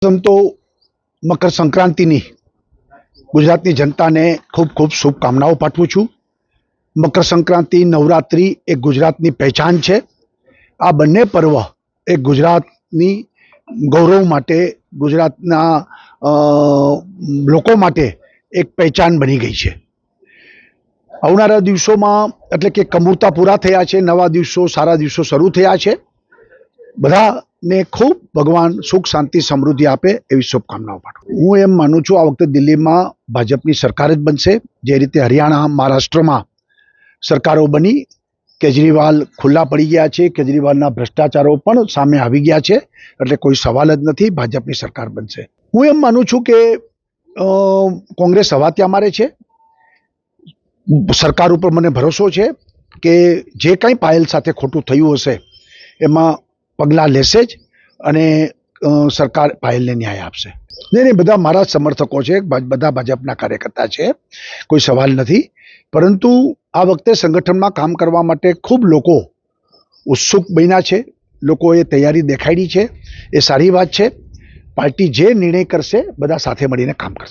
પ્રથમ તો મકર સંક્રાંતિની ગુજરાતની જનતાને ખૂબ ખૂબ શુભકામનાઓ પાઠવું છું। મકર સંક્રાંતિ, નવરાત્રી એ ગુજરાતની પહેચાન છે। આ બંને પર્વ એ ગુજરાતની ગૌરવ માટે, ગુજરાતના લોકો માટે એક પહેચાન બની ગઈ છે। આવનારા દિવસોમાં એટલે કે કમૂરતા પૂરા થયા છે, નવા દિવસો, સારા દિવસો શરૂ થયા છે। બધાને ખૂબ ભગવાન સુખ, શાંતિ, સમૃદ્ધિ આપે એવી શુભકામનાઓ પાઠવું। હું એમ માનું છું આ વખતે દિલ્હીમાં ભાજપની સરકાર જ બનશે। જે રીતે હરિયાણા, મહારાષ્ટ્રમાં સરકારો બની, કેજરીવાલ ખુલ્લા પડી ગયા છે, કેજરીવાલના ભ્રષ્ટાચારો પણ સામે આવી ગયા છે, એટલે કોઈ સવાલ જ નથી, ભાજપની સરકાર બનશે। હું એમ માનું છું કે કોંગ્રેસ હવા ત્યાં મારે છે। સરકાર ઉપર મને ભરોસો છે કે જે કંઈ પાયલ સાથે ખોટું થયું હશે એમાં પગલાં લેશે જ અને સરકાર પાયલને ન્યાય આપશે। નહીં, બધા મારા સમર્થકો છે, બધા ભાજપના કાર્યકર્તા છે, કોઈ સવાલ નથી। પરંતુ આ વખતે સંગઠનમાં કામ કરવા માટે ખૂબ લોકો ઉત્સુક બન્યા છે, લોકોએ તૈયારી દેખાડી છે, એ સારી વાત છે। પાર્ટી જે નિર્ણય કરશે બધા સાથે મળીને કામ કરશે।